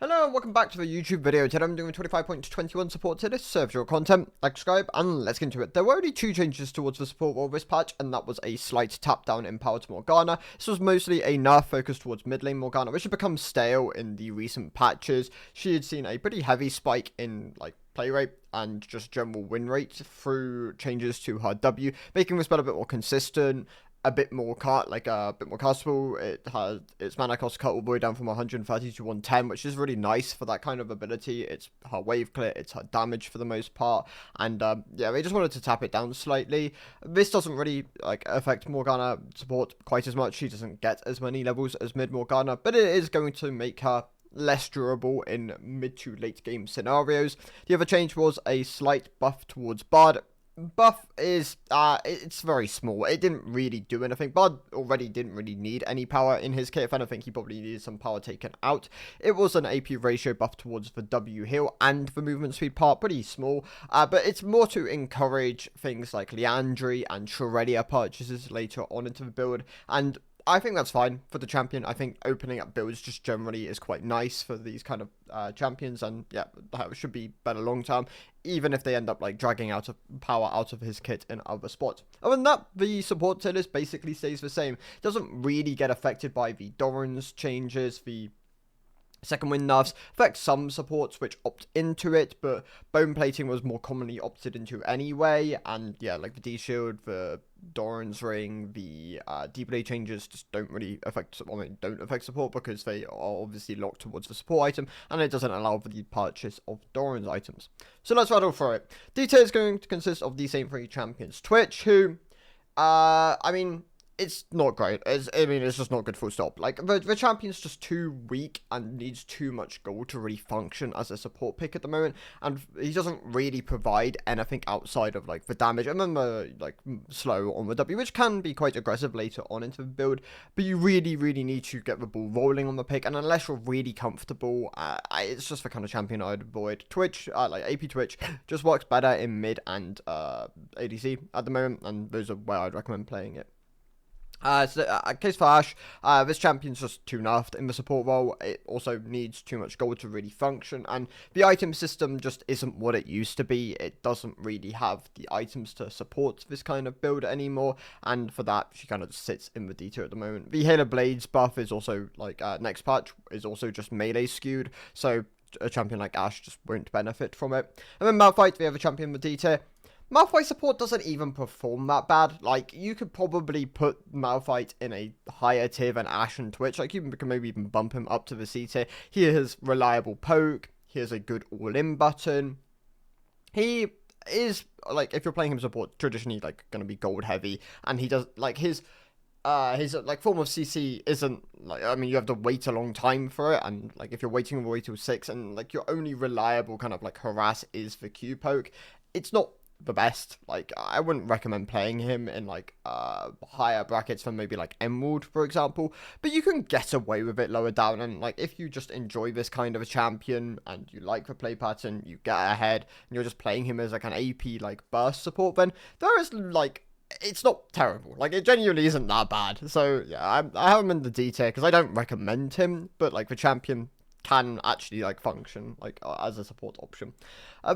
Hello and welcome back to the YouTube video. Today I'm doing 25.21 support to this. Serves your content, like, subscribe, and let's get into it. There were only two changes towards the support role this patch, and that was a slight tap down in power to Morgana. This was mostly a nerf focus towards mid lane Morgana, which had become stale in the recent patches. She had seen a pretty heavy spike in play rate and just general win rate through changes to her W, making this spell a bit more consistent, a bit more castable. It has its mana cost cut all the way down from 130 to 110, which is really nice for that kind of ability. It's her wave clear, it's her damage for the most part, and yeah, they just wanted to tap it down slightly. This doesn't really affect Morgana support quite as much. She doesn't get as many levels as mid Morgana, but it is going to make her less durable in mid to late game scenarios. The other change was a slight buff towards Bard. Buff is it's very small. It didn't really do anything. Bard already didn't really need any power in his kit. If anything, he probably needed some power taken out. It was an AP ratio buff towards the W heal and the movement speed part, pretty small, but it's more to encourage things like Leandry and Shredia purchases later on into the build, and I think that's fine for the champion. I think opening up builds just generally is quite nice for these kind of champions, and yeah, that should be better long term, even if they end up dragging out of power out of his kit in other spots. Other than that, the support tier list basically stays the same. It doesn't really get affected by the Doran's changes. The second wind nerfs affect some supports which opt into it, but bone plating was more commonly opted into anyway, and yeah, like the D-Shield, the Doran's Ring, the D-Blade changes just don't really affect, don't affect support because they are obviously locked towards the support item, and it doesn't allow for the purchase of Doran's items. So let's rattle through it. D-Tier is going to consist of the same three champions. Twitch, who, it's not great. It's just not good, full stop. The champion's just too weak and needs too much gold to really function as a support pick at the moment, and he doesn't really provide anything outside of the damage. I remember slow on the W, which can be quite aggressive later on into the build, but you really need to get the ball rolling on the pick, and unless you're really comfortable, it's just the kind of champion I'd avoid. Twitch, AP Twitch, just works better in mid and ADC at the moment, and those are where I'd recommend playing it. Case for Ashe, this champion's just too nerfed in the support role. It also needs too much gold to really function, and the item system just isn't what it used to be. It doesn't really have the items to support this kind of build anymore, and for that, she kind of just sits in the D tier at the moment. The Halo Blades buff is also, next patch, is also just melee skewed, so a champion like Ashe just won't benefit from it. And then Malphite, the other champion with D tier. Malphite support doesn't even perform that bad. You could probably put Malphite in a higher tier than Ashe and Twitch. You can maybe even bump him up to the C tier. He has reliable poke. He has a good all-in button. He is, if you're playing him support, traditionally, going to be gold heavy. And he does, his form of CC isn't, you have to wait a long time for it, and, if you're waiting all the way till 6, and, your only reliable kind of, harass is the Q poke, it's not the best. I wouldn't recommend playing him in higher brackets than maybe Emerald, for example, but you can get away with it lower down, and if you just enjoy this kind of a champion and you like the play pattern, you get ahead and you're just playing him as an AP burst support, then there is it's not terrible. It genuinely isn't that bad. So yeah, I have him in the D tier because I don't recommend him, but the champion can actually function as a support option.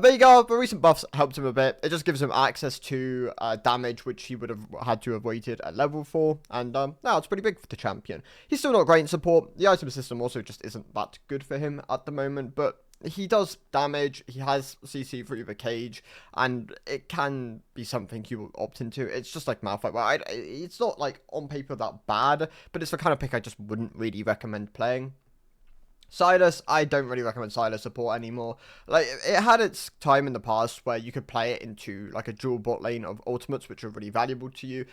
There you go. The recent buffs helped him a bit. It just gives him access to damage, which he would have had to have waited at level 4, and now it's pretty big for the champion. He's still not great in support. The item system also just isn't that good for him at the moment, but he does damage. He has CC through the cage, and it can be something you will opt into. It's just like Malphite, where it's not on paper that bad, but it's the kind of pick I just wouldn't really recommend playing. Sylas, I don't really recommend Sylas support anymore. It had its time in the past where you could play it into a dual bot lane of ultimates, which are really valuable to you.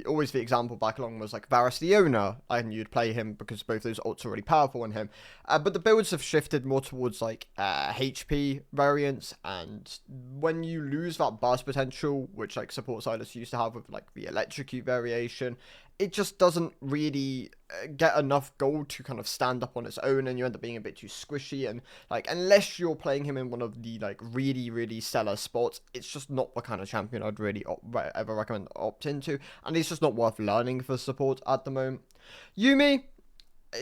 Always the example back along was Varus the Owner, and you'd play him because both those ults are really powerful on him. But the builds have shifted more towards HP variants, and when you lose that burst potential, which support Sylas used to have with the electrocute variation, it just doesn't really get enough gold to kind of stand up on its own, and you end up being a bit too squishy, and unless you're playing him in one of the really stellar spots, it's just not the kind of champion I'd really ever recommend opt into, and it's just not worth learning for support at the moment. Yuumi,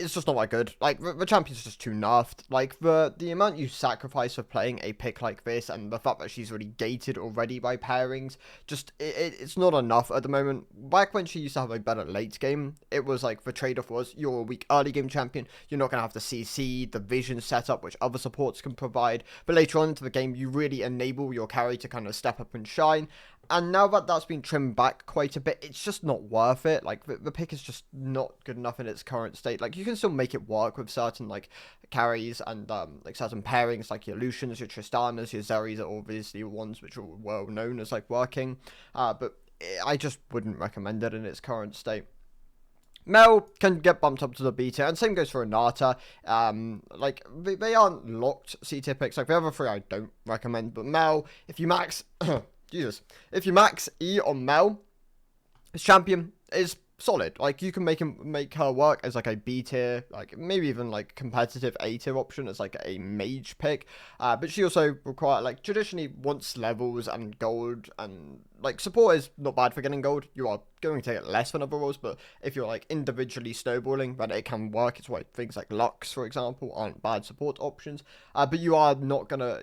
it's just not that good. Like, the champion's just too nerfed. Like, the amount you sacrifice for playing a pick like this, and the fact that she's really gated already by pairings, just, it's not enough at the moment. Back when she used to have a better late game, it was like, the trade-off was, you're a weak early game champion, you're not going to have the CC, the vision setup, which other supports can provide, but later on into the game, you really enable your carry to kind of step up and shine. And now that that's been trimmed back quite a bit, it's just not worth it. Like, the pick is just not good enough in its current state. Like, you can still make it work with certain, like, carries and, like, certain pairings, like your Lucians, your Tristanas, your Zeris are obviously ones which are well known as, like, working. But I just wouldn't recommend it in its current state. Mel can get bumped up to the B tier, and same goes for Renata. Like, they aren't locked C tier picks. Like, the other three I don't recommend, but Mel, if you max... Jesus. If you max E on Mel, his champion is solid. Like, you can make her work as like a B tier, like maybe even like competitive A tier option as like a mage pick. But she also traditionally wants levels and gold, and like support is not bad for getting gold. You are going to get less than other roles, but if you're like individually snowballing, then it can work. It's why things like Lux, for example, aren't bad support options. But you're not gonna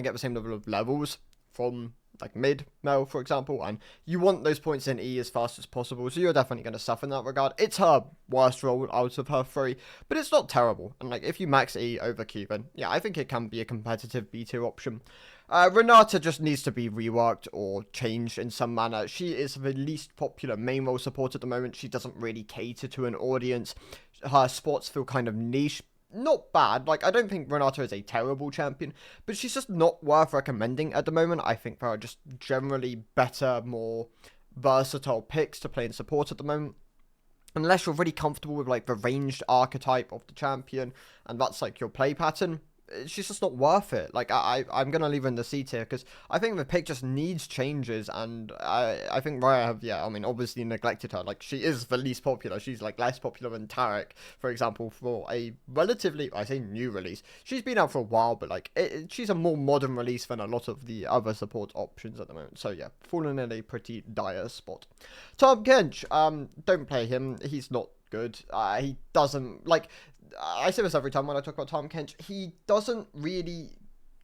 get the same level of levels from like mid Mel, for example, and you want those points in E as fast as possible, so you're definitely going to suffer in that regard. It's her worst role out of her three, but it's not terrible, and like if you max E over Q, then yeah, I think it can be a competitive B tier option. Renata just needs to be reworked or changed in some manner. She is the least popular main role support at the moment. She doesn't really cater to an audience. Her spots feel kind of niche. Not bad. Like, I don't think Renata is a terrible champion, but she's just not worth recommending at the moment. I think there are just generally better, more versatile picks to play in support at the moment. Unless you're really comfortable with, like, the ranged archetype of the champion, and that's, like, your play pattern, she's just not worth it. Like, I'm going to leave her in the C tier, because I think the pick just needs changes, and I think Raya obviously neglected her. Like, she is the least popular. She's, like, less popular than Tarek, for example, for a relatively, I say new release. She's been out for a while, but, like, she's a more modern release than a lot of the other support options at the moment. So, yeah, fallen in a pretty dire spot. Tom Kench, don't play him. He's not good. He doesn't, like, I say this every time when I talk about Tom Kench, he doesn't really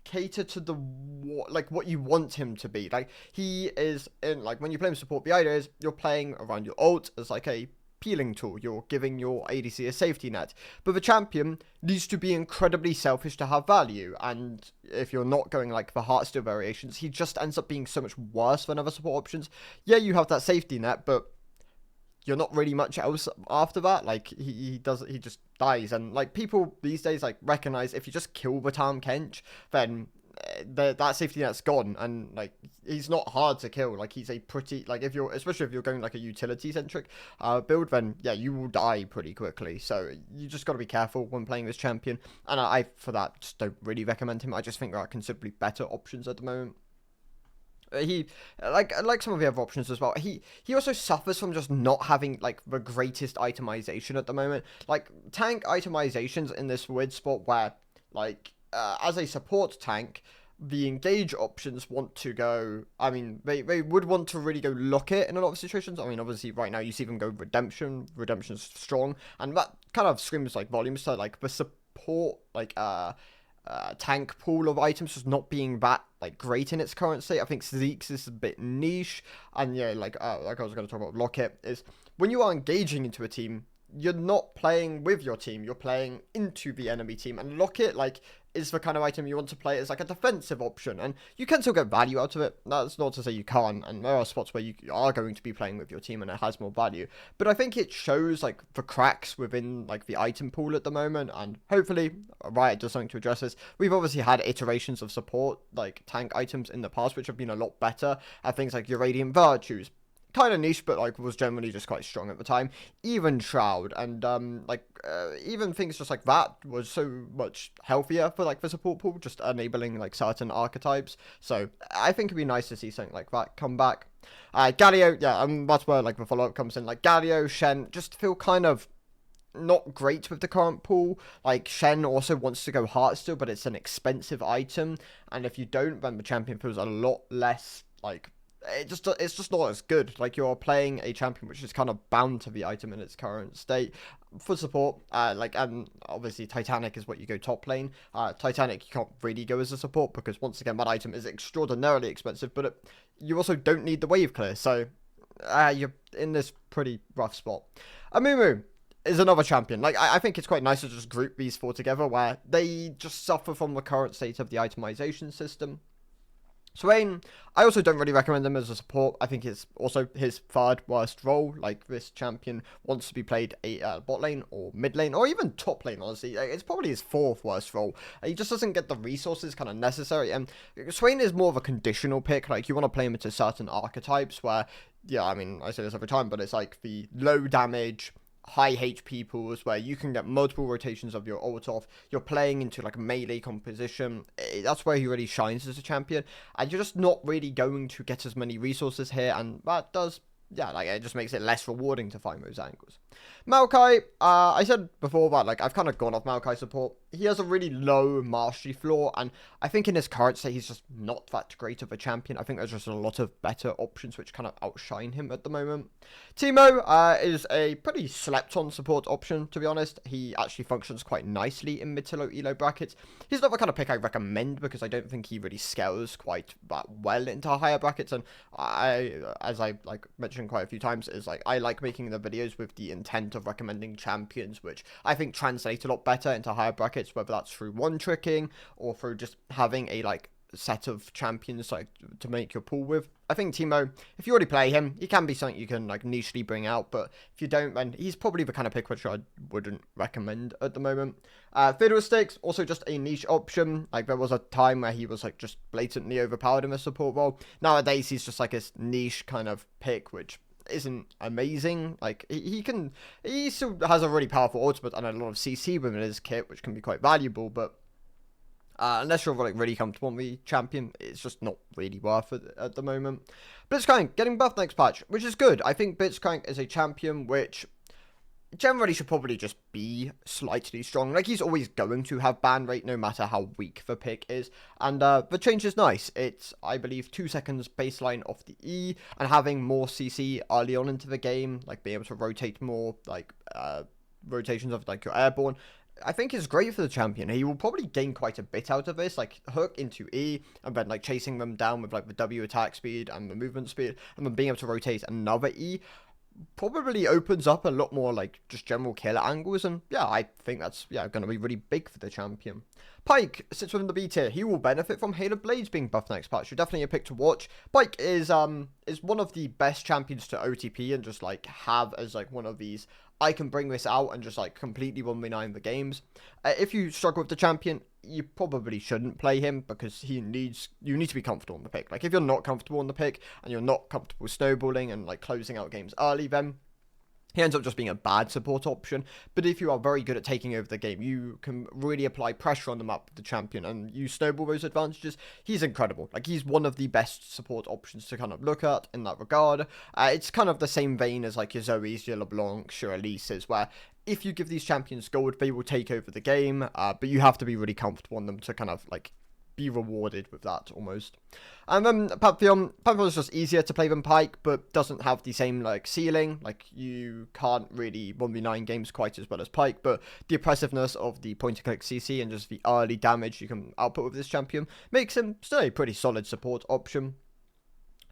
cater to the what you want him to be. Like, he is in, like, when you play him support, the idea is you're playing around your ult as like a peeling tool. You're giving your ADC a safety net, but the champion needs to be incredibly selfish to have value, and if you're not going like the Heartsteel variations, he just ends up being so much worse than other support options. Yeah, you have that safety net, but you're not really much else after that. Like, he just dies, and like people these days like recognize if you just kill the Tahm Kench, then that safety net's gone, and like he's not hard to kill. Like, he's a pretty, like, especially if you're going like a utility centric build, then yeah, you will die pretty quickly. So you just got to be careful when playing this champion, and I for that just don't really recommend him. I just think there are considerably better options at the moment. He like some of the other options as well. He also suffers from just not having like the greatest itemization at the moment. Like, tank itemizations in this weird spot where, like, as a support tank, the engage options want to go. I mean, they would want to really go lock it in a lot of situations. I mean, obviously right now you see them go redemption. Redemption's strong, and that kind of screams like volumes to like the support tank pool of items just not being that like great in its current state. I think Zeke's is a bit niche, and yeah, like I was going to talk about Locket, is when you are engaging into a team, you're not playing with your team, you're playing into the enemy team, and Locket like is the kind of item you want to play as like a defensive option, and you can still get value out of it. That's not to say you can't, and there are spots where you are going to be playing with your team and it has more value, but I think it shows like the cracks within like the item pool at the moment, and hopefully Riot does something to address this. We've obviously had iterations of support like tank items in the past which have been a lot better at things like your Radiant Virtues, kind of niche, but like was generally just quite strong at the time. Even Shroud, and even things just like that was so much healthier for like the support pool, just enabling like certain archetypes. So I think it'd be nice to see something like that come back. Galio, yeah, that's where like the follow-up comes in. Like Galio, Shen just feel kind of not great with the current pool. Like, Shen also wants to go Heartsteel, but it's an expensive item, and if you don't, then the champion feels a lot less like it's just not as good. Like, you're playing a champion which is kind of bound to the item in its current state. for support, obviously Titanic is what you go top lane. Titanic you can't really go as a support because once again that item is extraordinarily expensive, but you also don't need the wave clear, so you're in this pretty rough spot. Amumu is another champion. Like, I think it's quite nice to just group these four together where they just suffer from the current state of the itemization system. Swain, I also don't really recommend him as a support. I think it's also his third worst role. Like, this champion wants to be played bot lane or mid lane or even top lane, honestly. It's probably his fourth worst role. He just doesn't get the resources kind of necessary. And Swain is more of a conditional pick. Like, you want to play him into certain archetypes where, yeah, I mean, I say this every time, but it's like the low damage, high HP pools where you can get multiple rotations of your ult off. You're playing into like a melee composition. That's where he really shines as a champion, and you're just not really going to get as many resources here, and that does, yeah, like, it just makes it less rewarding to find those angles. Maokai, I said before that, like, I've kind of gone off Maokai support. He has a really low mastery floor, and I think in his current state, he's just not that great of a champion. I think there's just a lot of better options which kind of outshine him at the moment. Teemo is a pretty slept-on support option, to be honest. He actually functions quite nicely in mid to low elo brackets. He's not the kind of pick I recommend because I don't think he really scales quite that well into higher brackets, and as I like mentioned quite a few times, is like I like making the videos with the intent of recommending champions which I think translate a lot better into higher brackets, whether that's through one-tricking or through just having a like set of champions like to make your pool with. I think Teemo, if you already play him, he can be something you can like nichely bring out, but if you don't, then he's probably the kind of pick which I wouldn't recommend at the moment. Fiddlesticks, also just a niche option. Like, there was a time where he was like just blatantly overpowered in a support role. Nowadays he's just like this niche kind of pick which isn't amazing. Like, he still has a really powerful ultimate and a lot of CC within his kit, which can be quite valuable, but unless you're like really comfortable on the champion, it's just not really worth it at the moment. Blitzcrank getting buffed next patch, which is good. I think Blitzcrank is a champion which generally should probably just be slightly strong. Like, he's always going to have ban rate no matter how weak the pick is, and the change is nice. It's, I believe, 2 seconds baseline off the E, and having more CC early on into the game, like being able to rotate more, like rotations of like your airborne, I think is great for the champion. He will probably gain quite a bit out of this, like hook into E, and then like chasing them down with like the W attack speed and the movement speed, and then being able to rotate another E probably opens up a lot more like just general killer angles, and yeah, I think that's going to be really big for the champion. Pyke sits within the B tier. He will benefit from Hail of Blades being buffed next patch. So definitely a pick to watch. Pyke is one of the best champions to OTP and just like have as like one of these, I can bring this out and just like completely 1v9 the games. If you struggle with the champion, you probably shouldn't play him because you need to be comfortable on the pick. Like, if you're not comfortable on the pick and you're not comfortable snowballing and like closing out games early, then he ends up just being a bad support option. But if you are very good at taking over the game, you can really apply pressure on the map with the champion and you snowball those advantages. He's incredible. Like, he's one of the best support options to kind of look at in that regard. It's kind of the same vein as like your Zoe's, your LeBlancs, your Elises, where if you give these champions gold, they will take over the game, but you have to be really comfortable on them to kind of like be rewarded with that almost. And then Pantheon is just easier to play than Pyke, but doesn't have the same like ceiling. Like, you can't really 1v9 games quite as well as Pyke, but the oppressiveness of the point and click CC and just the early damage you can output with this champion makes him still a pretty solid support option.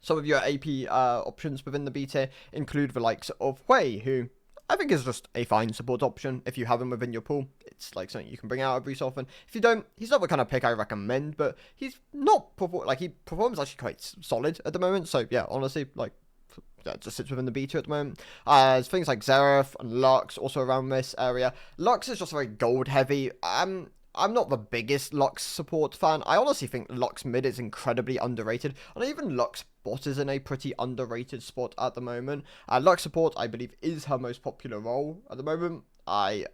Some of your AP options within the B tier include the likes of Hui, who I think is just a fine support option if you have him within your pool. It's like something you can bring out every so often. If you don't, he's not the kind of pick I recommend, but he's not he performs actually quite solid at the moment. So yeah, honestly, like, that just sits within the B tier at the moment. There's things like Xerath and Lux also around this area. Lux is just very gold heavy. I'm not the biggest Lux support fan. I honestly think Lux mid is incredibly underrated, and even Lux bot is in a pretty underrated spot at the moment. Lux support, I believe, is her most popular role at the moment. And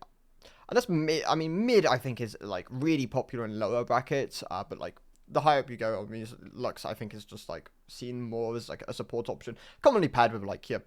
that's mid. I mean, mid I think is like really popular in lower brackets, but like the higher up you go, I mean, Lux I think is just like seen more as like a support option, commonly paired with like your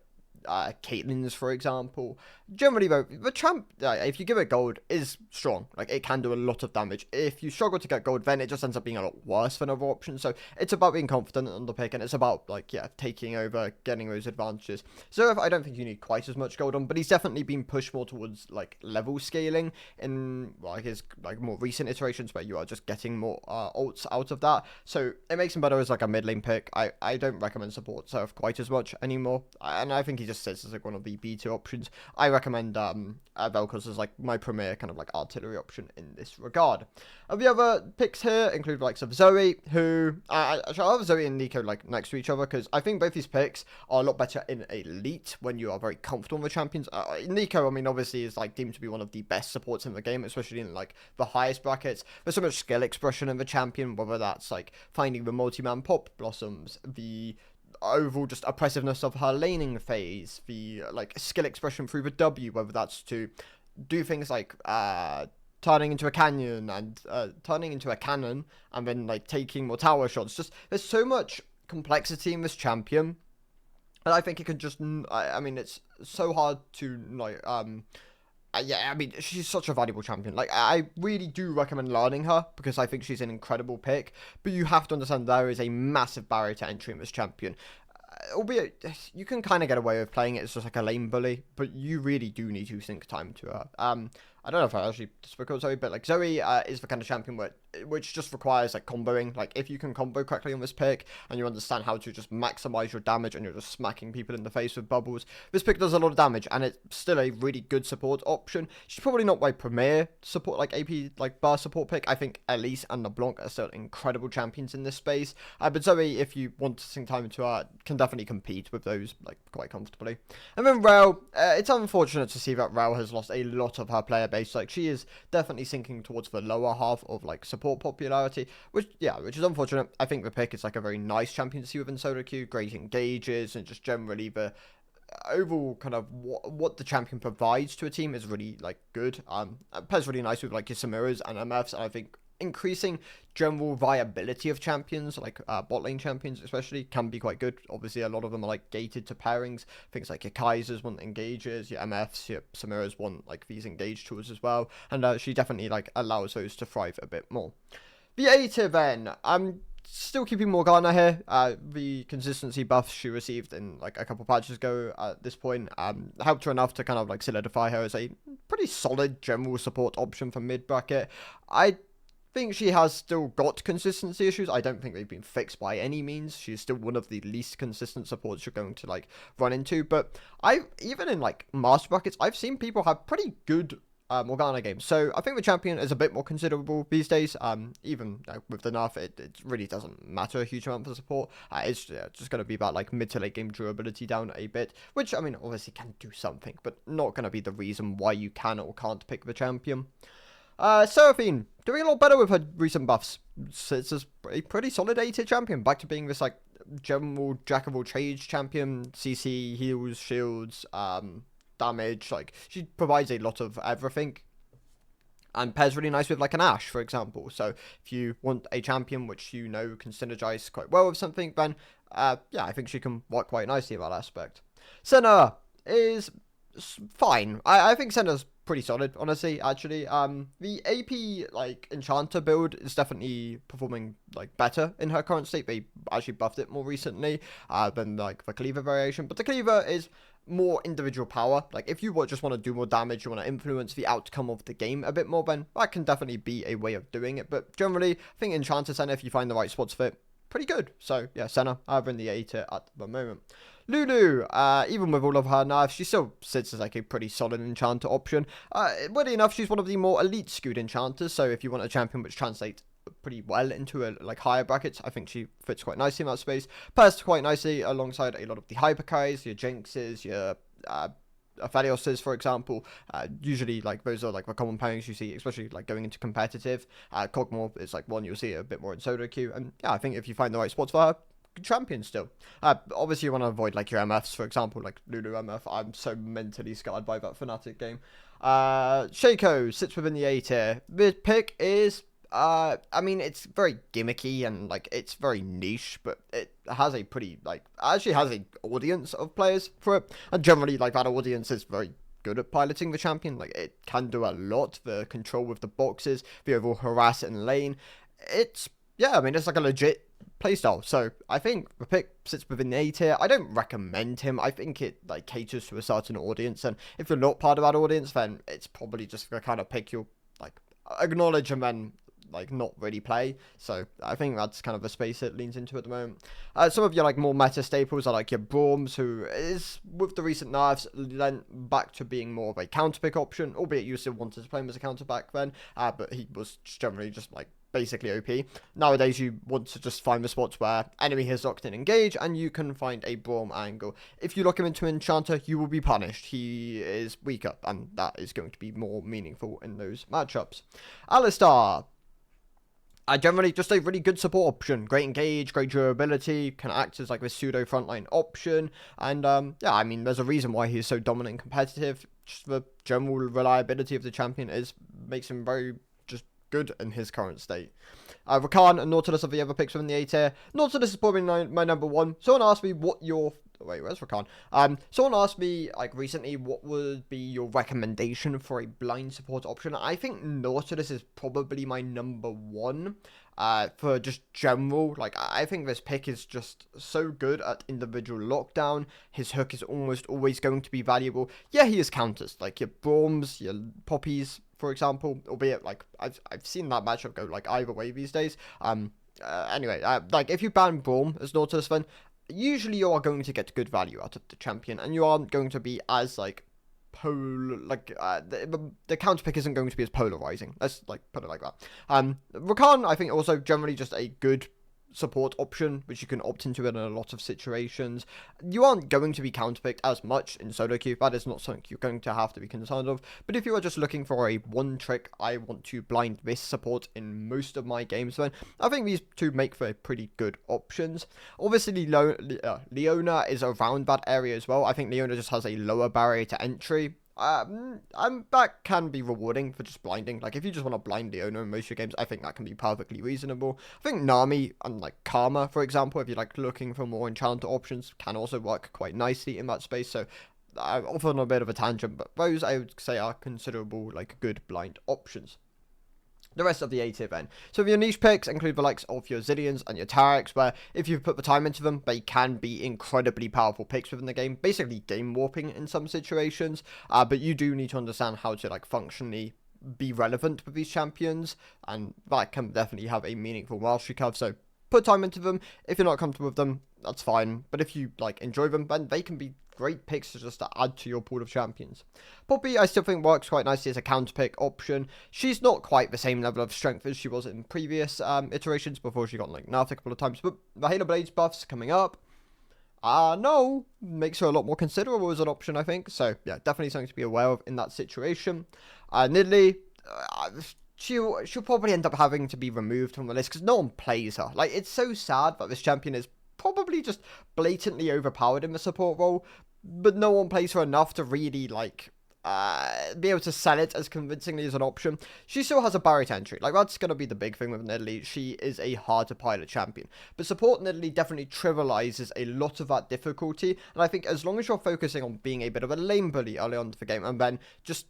Caitlyn's, for example. Generally, though, the champ, if you give it gold, is strong. Like, it can do a lot of damage. If you struggle to get gold, then it just ends up being a lot worse than other options. So it's about being confident on the pick, and it's about, like, yeah, taking over, getting those advantages. So I don't think you need quite as much gold on, but he's definitely been pushed more towards, like, level scaling in, like, his, like, more recent iterations where you are just getting more ults out of that. So it makes him better as, like, a mid lane pick. I don't recommend support Surf quite as much anymore, and I think he just sits as, like, one of the B2 options. I recommend Vel'Koz as, like, my premier kind of, like, artillery option in this regard. The other picks here include likes of Zoe, who I have Zoe and Nico like next to each other because I think both these picks are a lot better in Elite when you are very comfortable with champions. Nico, I mean, obviously is like deemed to be one of the best supports in the game, especially in like the highest brackets. There's so much skill expression in the champion, whether that's like finding the multi-man pop blossoms, the overall just oppressiveness of her laning phase, the like skill expression through the W, whether that's to do things like turning into a cannon and then like taking more tower shots. Just there's so much complexity in this champion, and I think it could just I mean it's so hard to like yeah, I mean, she's such a valuable champion. Like, I really do recommend learning her because I think she's an incredible pick. But you have to understand there is a massive barrier to entry in this champion. Albeit, you can kind of get away with playing it as just like a lane bully, but you really do need to sink time to her. I don't know if I actually spoke about Zoe, but like Zoe is the kind of champion which just requires like comboing. Like if you can combo correctly on this pick and you understand how to just maximize your damage and you're just smacking people in the face with bubbles, this pick does a lot of damage and it's still a really good support option. She's probably not my premier support, like AP, like bar support pick. I think Elise and LeBlanc are still incredible champions in this space. But Zoe, if you want to sink time into her, can definitely compete with those like quite comfortably. And then Rao, it's unfortunate to see that Rao has lost a lot of her player base. Like she is definitely sinking towards the lower half of like support popularity, which is unfortunate. I think the pick is like a very nice champion to see within solo queue, great engages, and just generally the overall kind of what the champion provides to a team is really like good. Pairs really nice with like your Samiras and MFs, and I think increasing general viability of champions, like bot lane champions especially, can be quite good. Obviously, a lot of them are like gated to pairings. Things like your Kaisers want engages, your MFs, your Samiras want like these engage tools as well, and she definitely like allows those to thrive a bit more. The A tier then, I'm still keeping Morgana here. The consistency buffs she received in like a couple patches ago at this point helped her enough to kind of like solidify her as a pretty solid general support option for mid bracket. I think she has still got consistency issues. I don't think they've been fixed by any means. She's still one of the least consistent supports you're going to like run into. But even in like master brackets, I've seen people have pretty good Morgana games. So I think the champion is a bit more considerable these days. Even with the nerf, it really doesn't matter a huge amount for support. It's just going to be about like mid to late game durability down a bit, which I mean obviously can do something, but not going to be the reason why you can or can't pick the champion. Seraphine, doing a lot better with her recent buffs. So it's a pretty solid A tier champion, back to being this like general jack of all trades champion. CC, heals, shields, damage. Like she provides a lot of everything, and pairs really nice with like an Ashe, for example. So if you want a champion which you know can synergize quite well with something, then yeah, I think she can work quite nicely in that aspect. Senna is fine. I think Senna's pretty solid, honestly, actually. The AP, like, Enchanter build is definitely performing, like, better in her current state. They actually buffed it more recently than, like, the Cleaver variation. But the Cleaver is more individual power. Like, if you just want to do more damage, you want to influence the outcome of the game a bit more, then that can definitely be a way of doing it. But generally, I think Enchanter Senna, if you find the right spots for it, pretty good. So, yeah, Senna, over in the A tier at the moment. Lulu, even with all of her nerfs, she still sits as like a pretty solid enchanter option. Weirdly enough, she's one of the more elite skewed enchanters, so if you want a champion which translates pretty well into like higher brackets, I think she fits quite nicely in that space. Pairs quite nicely alongside a lot of the Hyperkais, your Jinxes, your Aphelioses, for example. Usually like those are like the common pairings you see, especially like going into competitive. Kog'Maw is like one you'll see a bit more in solo queue, and yeah, I think if you find the right spots for her, champion still. Obviously you want to avoid like your MFs, for example, like Lulu MF. I'm so mentally scarred by that Fnatic game. Shaco sits within the A tier. This pick is I mean, it's very gimmicky and like it's very niche, but it has a pretty like actually has a audience of players for it, and generally like that audience is very good at piloting the champion. Like it can do a lot. The control with the boxes, the overall harass in lane. It's yeah, I mean it's like a legit playstyle. So I think the pick sits within the A tier. I don't recommend him. I think it like caters to a certain audience, and if you're not part of that audience, then it's probably just the kind of pick you'll like acknowledge and then like not really play. So I think that's kind of the space it leans into at the moment. Some of your like more meta staples are like your Brahms, who is with the recent nerfs lent back to being more of a counter pick option, albeit you still wanted to play him as a counter back then, but he was generally just like basically OP. Nowadays you want to just find the spots where enemy has locked in engage and you can find a Braum angle. If you lock him into Enchanter, you will be punished. He is weaker and that is going to be more meaningful in those matchups. Alistar, generally just a really good support option. Great engage, great durability, can act as like this pseudo frontline option. And yeah, I mean, there's a reason why he's so dominant and competitive. Just the general reliability of the champion makes him very just good in his current state. Rakan and Nautilus are the other picks from the A tier. Nautilus is probably my number one. Someone asked me what your... Wait, where's Rakan? Someone asked me, like, recently, what would be your recommendation for a blind support option? I think Nautilus is probably my number one, for just general. Like, I think this pick is just so good at individual lockdown. His hook is almost always going to be valuable. Yeah, he has counters, like your Brahms, your Poppies, for example, albeit, like, I've seen that matchup go, like, either way these days. Anyway, like, if you ban Braum as Nautilus, then usually you are going to get good value out of the champion, and you aren't going to be as like the counter pick isn't going to be as polarizing. Let's like put it like that. Rakan, I think also generally just a good support option, which you can opt into in a lot of situations. You aren't going to be counterpicked as much in solo queue. That is not something you're going to have to be concerned of. But if you are just looking for a one trick, I want to blind this support in most of my games, then I think these two make for pretty good options. Obviously, Leona is around that area as well. I think Leona just has a lower barrier to entry. That can be rewarding for just blinding. Like, if you just want to blind Leona in most of your games, I think that can be perfectly reasonable. I think Nami and, like, Karma, for example, if you're, like, looking for more enchanter options, can also work quite nicely in that space. So, I'm off on a bit of a tangent, but those, I would say, are considerable, like, good blind options. The rest of the A tier then. So your niche picks include the likes of your Zillions and your Tareks, where if you put the time into them, they can be incredibly powerful picks within the game, basically game warping in some situations, but you do need to understand how to like functionally be relevant with these champions, and that can definitely have a meaningful mastery curve, so put time into them. If you're not comfortable with them, that's fine, but if you like enjoy them, then they can be great picks to just add to your pool of champions. Poppy, I still think works quite nicely as a counter pick option. She's not quite the same level of strength as she was in previous iterations before she got like nerfed a couple of times, but the Halo Blades buffs coming up, no, makes her a lot more considerable as an option, I think. So yeah, definitely something to be aware of in that situation. Nidalee, she'll probably end up having to be removed from the list because no one plays her. Like, it's so sad that this champion is probably just blatantly overpowered in the support role, but no one plays her enough to really like be able to sell it as convincingly as an option. She still has a barrier to entry. Like, that's going to be the big thing with Nidalee. She is a hard to pilot champion, but support Nidalee definitely trivializes a lot of that difficulty, and I think as long as you're focusing on being a bit of a lane bully early on to the game, and then just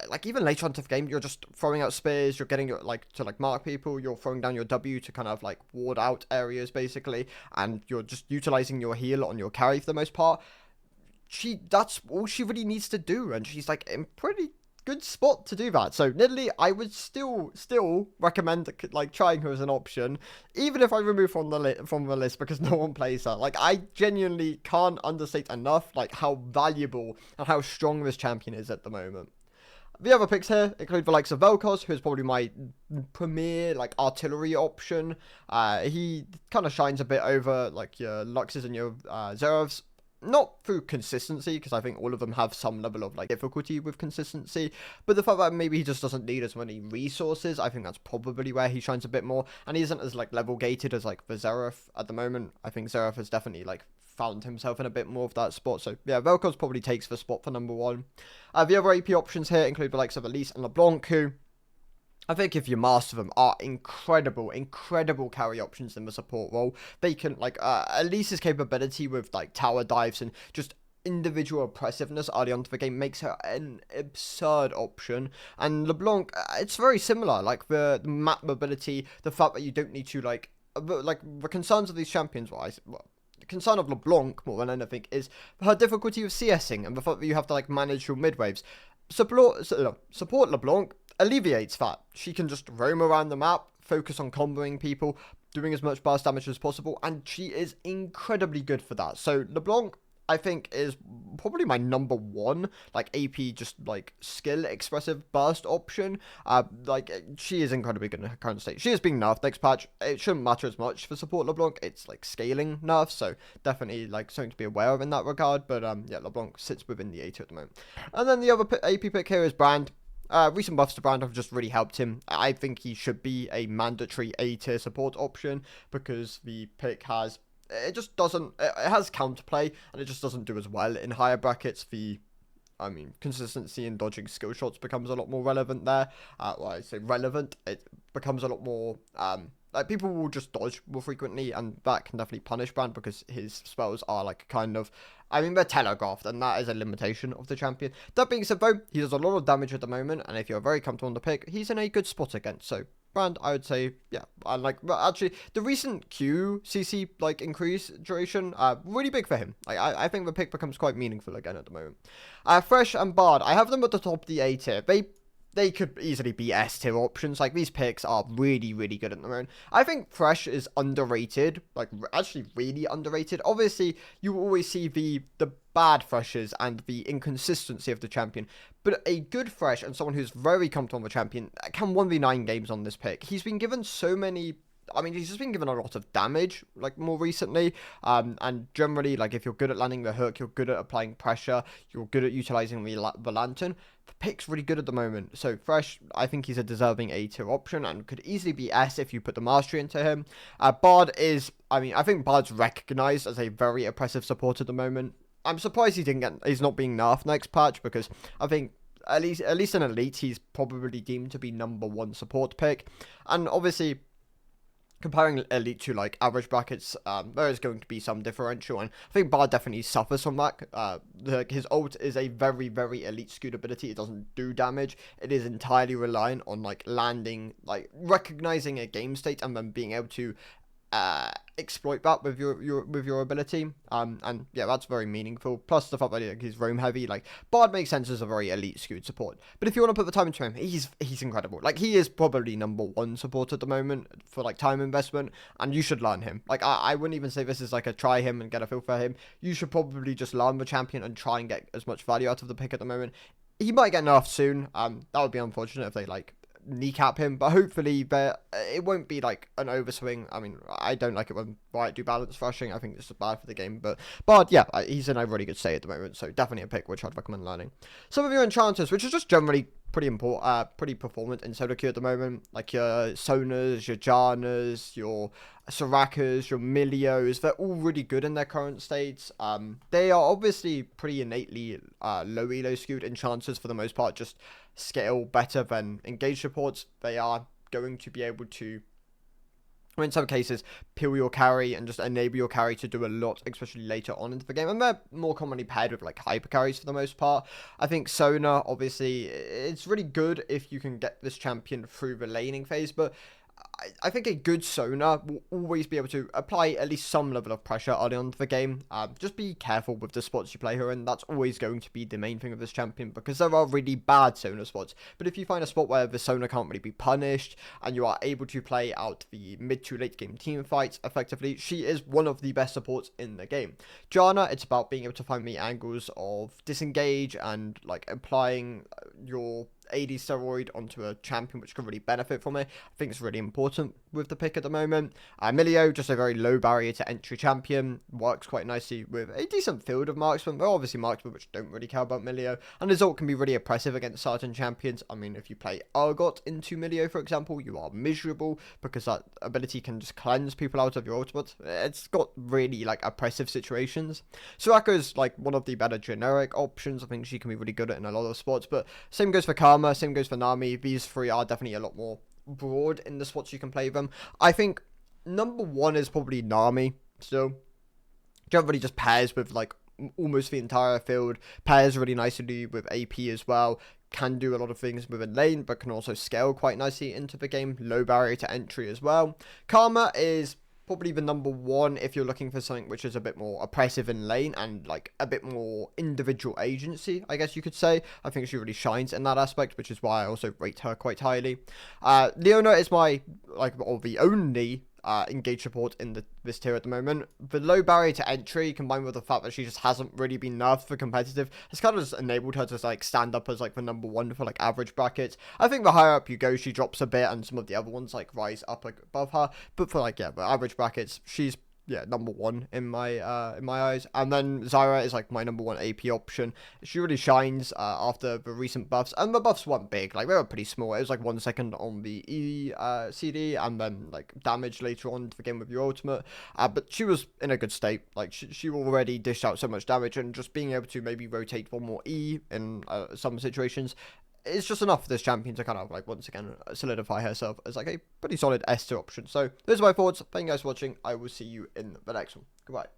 like even later on to the game, you're just throwing out spears, you're getting your like to like mark people, you're throwing down your W to kind of like ward out areas basically, and you're just utilizing your heal on your carry for the most part. That's all she really needs to do, and she's like in pretty good spot to do that. So Nidalee, I would still recommend like trying her as an option, even if I remove from the list because no one plays her. Like, I genuinely can't understate enough like how valuable and how strong this champion is at the moment. The other picks here include the likes of Vel'Koz, who's probably my premier, like, artillery option. He kind of shines a bit over, like, your Luxes and your Zerevs. Not through consistency, because I think all of them have some level of, like, difficulty with consistency. But the fact that maybe he just doesn't need as many resources, I think that's probably where he shines a bit more. And he isn't as, like, level-gated as, like, the Zeref at the moment. I think Zeref has definitely, like, found himself in a bit more of that spot. So yeah, Vel'Koz probably takes the spot for number one. The other AP options here include the likes of Elise and LeBlanc, who I think if you master them, are incredible carry options in the support role. They can, like, Elise's capability with, like, tower dives and just individual oppressiveness early on to the game makes her an absurd option. And LeBlanc, it's very similar. Like, the map mobility, the fact that you don't need to, like, the concerns of these champions, the concern of LeBlanc more than anything is her difficulty with CSing and the fact that you have to, like, manage your mid waves. Support LeBlanc alleviates that. She can just roam around the map, focus on comboing people, doing as much burst damage as possible, and she is incredibly good for that. So LeBlanc, I think, is probably my number one, like, AP, just, like, skill expressive burst option. Like, she is incredibly good in her current state. She is being nerfed next patch. It shouldn't matter as much for support LeBlanc. It's, like, scaling nerfs, so definitely, like, something to be aware of in that regard. But, yeah, LeBlanc sits within the A tier at the moment. And then the other AP pick here is Brand. Recent buffs to Brand have just really helped him. I think he should be a mandatory A tier support option because the pick has, it just doesn't, it has counterplay and it just doesn't do as well in higher brackets. Consistency in dodging skill shots becomes a lot more relevant there. Well, I say relevant, it becomes a lot more, like, people will just dodge more frequently, and that can definitely punish Brand because his spells are, like, kind of, they're telegraphed, and that is a limitation of the champion. That being said, though, he does a lot of damage at the moment, and if you're very comfortable on the pick, he's in a good spot against, so Brand, I would say, yeah. And, like, actually, the recent Q CC, like, increase duration, really big for him. Like, I think the pick becomes quite meaningful again at the moment. Fresh and Bard, I have them at the top of the A tier. They could easily be S tier options. Like, these picks are really good at the moment. I think Fresh is underrated, like, actually really underrated. Obviously, you always see the bad Freshes and the inconsistency of the champion, but a good Fresh and someone who's very comfortable on the champion can 1v9 games on this pick. He's been given so many, he's just been given a lot of damage, like, more recently, and generally, like, if you're good at landing the hook, you're good at applying pressure, you're good at utilizing the lantern, the pick's really good at the moment. So Fresh, I think he's a deserving A tier option and could easily be S if you put the mastery into him. Bard is, I think Bard's recognized as a very oppressive support at the moment. I'm surprised he's not being nerfed next patch, because I think at least in Elite, he's probably deemed to be number one support pick. And obviously, comparing Elite to, like, average brackets, there is going to be some differential, and I think Bard definitely suffers from that. His ult is a very Elite skewed ability. It doesn't do damage. It is entirely reliant on, like, landing, like, recognizing a game state and then being able to exploit that with your ability, and yeah, that's very meaningful. Plus the fact that, like, he's roam heavy. Like, Bard makes sense as a very elite skewed support, but if you want to put the time into him, he's incredible. Like, he is probably number one support at the moment for, like, time investment, and you should learn him. Like, I wouldn't even say this is like a try him and get a feel for him. You should probably just learn the champion and try and get as much value out of the pick at the moment. He might get nerfed soon. That would be unfortunate if they, like, kneecap him, but hopefully it won't be, like, an overswing. I don't like it when Riot do balance rushing. I think this is bad for the game, but yeah, he's in a really good state at the moment, so definitely a pick which I'd recommend learning. Some of your enchanters, which is just generally pretty performant in solo queue at the moment, like your Sonas, your Janas, your Sorakas, your Milios, they're all really good in their current states. They are obviously pretty innately low elo skewed enchanters for the most part, just scale better than engaged supports. They are going to be able to, in some cases, peel your carry and just enable your carry to do a lot, especially later on into the game. And they're more commonly paired with, like, hyper carries for the most part. I think Sona, obviously, it's really good if you can get this champion through the laning phase, but I think a good Sona will always be able to apply at least some level of pressure early on to the game. Just be careful with the spots you play her in. That's always going to be the main thing of this champion, because there are really bad Sona spots. But if you find a spot where the Sona can't really be punished, and you are able to play out the mid to late game team fights effectively, she is one of the best supports in the game. Jana, it's about being able to find the angles of disengage and, like, applying your AD steroid onto a champion which can really benefit from it. I think it's really important. important with the pick at the moment. Milio, just a very low barrier to entry champion, works quite nicely with a decent field of marksmen. There are obviously marksmen which don't really care about Milio, and his ult can be really oppressive against certain champions. I mean, if you play Argot into Milio, for example, you are miserable because that ability can just cleanse people out of your ultimate. It's got really like oppressive situations. Soraka is like one of the better generic options. I think she can be really good at in a lot of spots, but same goes for Karma, same goes for Nami. These three are definitely a lot more broad in the spots you can play them. I think number one is probably Nami still. Generally just pairs with like almost the entire field, pairs really nicely with AP as well, can do a lot of things within lane, but can also scale quite nicely into the game, low barrier to entry as well. Karma is probably the number one if you're looking for something which is a bit more oppressive in lane and like a bit more individual agency, I guess you could say. I think she really shines in that aspect, which is why I also rate her quite highly. Leona is my, like, or the only engage support in this tier at the moment. The low barrier to entry combined with the fact that she just hasn't really been nerfed for competitive has kind of just enabled her to like stand up as like the number one for like average brackets. I think the higher up you go, she drops a bit, and some of the other ones like rise up like above her, but for like, yeah, the average brackets, she's number one in my eyes. And then Zyra is like my number one AP option. She really shines after the recent buffs, and the buffs weren't big, like they were pretty small. It was like 1 second on the E CD, and then like damage later on to the game with your ultimate, but she was in a good state. Like she already dished out so much damage, and just being able to maybe rotate one more E in some situations, it's just enough for this champion to kind of like once again solidify herself as like a pretty solid S tier option. So those are my thoughts. Thank you guys for watching. I will see you in the next one. Goodbye.